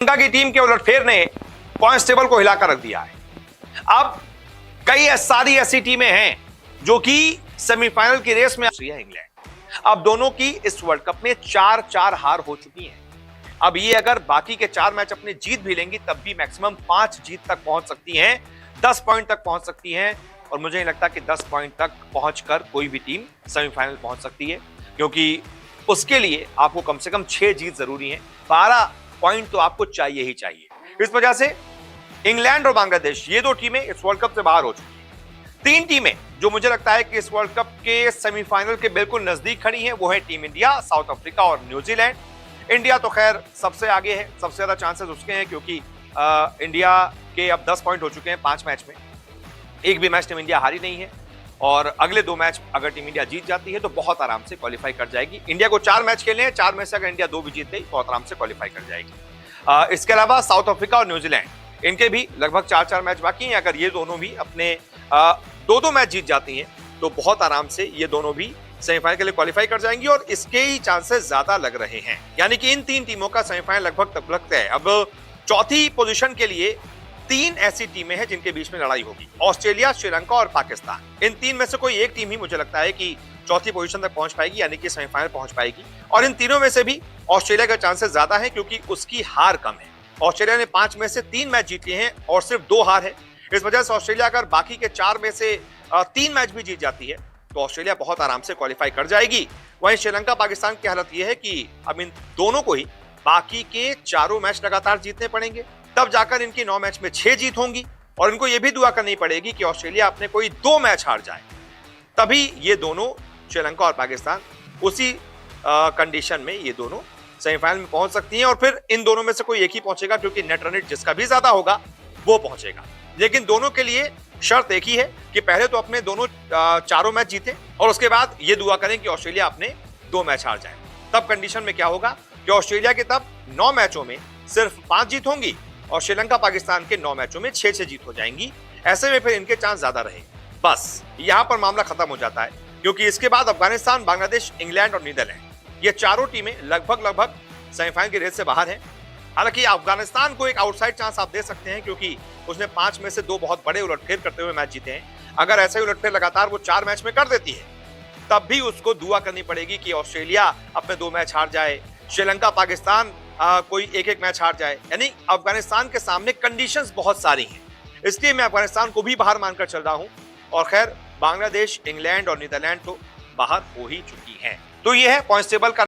श्रीलंका की टीम के उलटफेर ने पॉइंट्स टेबल को हिलाकर रख दिया है। अब कई सारी ऐसी टीमें हैं जो कि सेमीफाइनल की रेस में है। इंग्लैंड अब दोनों की इस वर्ल्ड कप में 4-4 हार हो चुकी हैं। अब ये अगर बाकी के 4 मैच अपने जीत भी लेंगी तब भी मैक्सिमम 5 जीत तक पहुंच सकती हैं, 10 पॉइंट तक पहुंच सकती हैं। और मुझे नहीं लगता कि 10 पॉइंट तक पहुंचकर कोई भी टीम सेमीफाइनल पहुंच सकती है, क्योंकि उसके लिए आपको कम से कम 6 जीत जरूरी है। 12 पॉइंट तो आपको चाहिए ही चाहिए। इस वजह से इंग्लैंड और बांग्लादेश ये 2 टीमें इस वर्ल्ड कप से बाहर हो चुकी हैं। 3 टीमें जो मुझे लगता है कि इस वर्ल्ड कप के सेमीफाइनल के बिल्कुल नजदीक खड़ी हैं, वो है टीम इंडिया, साउथ अफ्रीका और न्यूजीलैंड। इंडिया तो खैर सबसे आगे है, सबसे ज्यादा चांसेस उसके हैं, क्योंकि इंडिया के अब 10 पॉइंट हो चुके हैं 5 मैच में, एक भी मैच टीम इंडिया हारी नहीं है। और अगले 2 मैच अगर टीम इंडिया जीत जाती है तो बहुत आराम से क्वालिफाई कर जाएगी। इंडिया को 4 मैच खेलने हैं, 4 में से अगर इंडिया 2 भी जीत गई बहुत आराम से क्वालिफाई कर जाएगी। इसके अलावा साउथ अफ्रीका और न्यूजीलैंड, इनके भी लगभग 4-4 मैच बाकी हैं। अगर ये दोनों भी अपने 2-2 मैच जीत जाती हैं तो बहुत आराम से ये दोनों भी सेमीफाइनल के लिए क्वालिफाई कर जाएंगी, और इसके ही चांसेस ज्यादा लग रहे हैं। यानी कि इन 3 टीमों का सेमीफाइनल लगभग तक लगता है। अब चौथी पोजीशन के लिए 3 ऐसी टीमें हैं जिनके बीच में लड़ाई होगी, ऑस्ट्रेलिया, श्रीलंका और पाकिस्तान। इन 3 में से कोई एक टीम ही मुझे लगता है कि चौथी पोजीशन तक पहुंच पाएगी, यानी कि सेमीफाइनल पहुंच पाएगी। और इन तीनों में से भी ऑस्ट्रेलिया का चांसेस ज्यादा है, क्योंकि उसकी हार कम है। ऑस्ट्रेलिया ने 5 में से 3 मैच जीते हैं और सिर्फ 2 हार है। इस वजह से ऑस्ट्रेलिया अगर बाकी के 4 में से 3 मैच भी जीत जाती है तो ऑस्ट्रेलिया बहुत आराम से क्वालिफाई कर जाएगी। वहीं श्रीलंका पाकिस्तान की हालत यह है कि अब इन दोनों को ही बाकी के 4 मैच लगातार जीतने पड़ेंगे, तब जाकर इनकी 9 मैच में 6 जीत होंगी। और इनको यह भी दुआ करनी पड़ेगी कि ऑस्ट्रेलिया अपने कोई 2 मैच हार जाए, तभी ये दोनों, श्रीलंका और पाकिस्तान, उसी कंडीशन में ये दोनों सेमीफाइनल में पहुंच सकती हैं। और फिर इन दोनों में से कोई एक ही पहुंचेगा, क्योंकि नेट रन रेट जिसका भी ज्यादा होगा वो पहुंचेगा। लेकिन दोनों के लिए शर्त एक ही है कि पहले तो अपने दोनों 4 मैच जीते और उसके बाद ये दुआ करें कि ऑस्ट्रेलिया अपने 2 मैच हार जाए। तब कंडीशन में क्या होगा कि ऑस्ट्रेलिया के तब 9 मैचों में सिर्फ 5 जीत होंगी और श्रीलंका पाकिस्तान के 9 मैचों में 6-6 जीत हो जाएंगी। ऐसे में फिर इनके चांस ज्यादा रहे। बस यहां पर मामला खत्म हो जाता है, क्योंकि इसके बाद अफगानिस्तान, बांग्लादेश, इंग्लैंड और नीदरलैंड, ये चारों टीमें लगभग सेमीफाइनल की रेस से बाहर हैं। हालांकि अफगानिस्तान को एक आउटसाइड चांस आप दे सकते हैं, क्योंकि उसने 5 में से 2 बहुत बड़े उलटफेर करते हुए मैच जीते हैं। अगर ऐसे ही उलटफेर लगातार वो 4 मैच में कर देती है तब भी उसको दुआ करनी पड़ेगी कि ऑस्ट्रेलिया अपने 2 मैच हार जाए, श्रीलंका पाकिस्तान कोई 1-1 मैच हार जाए। यानी अफगानिस्तान के सामने कंडीशंस बहुत सारी हैं, इसलिए मैं अफगानिस्तान को भी बाहर मानकर चल रहा हूं। और खैर बांग्लादेश, इंग्लैंड और नीदरलैंड तो बाहर हो ही चुकी हैं। तो ये है पॉइंट्स टेबल का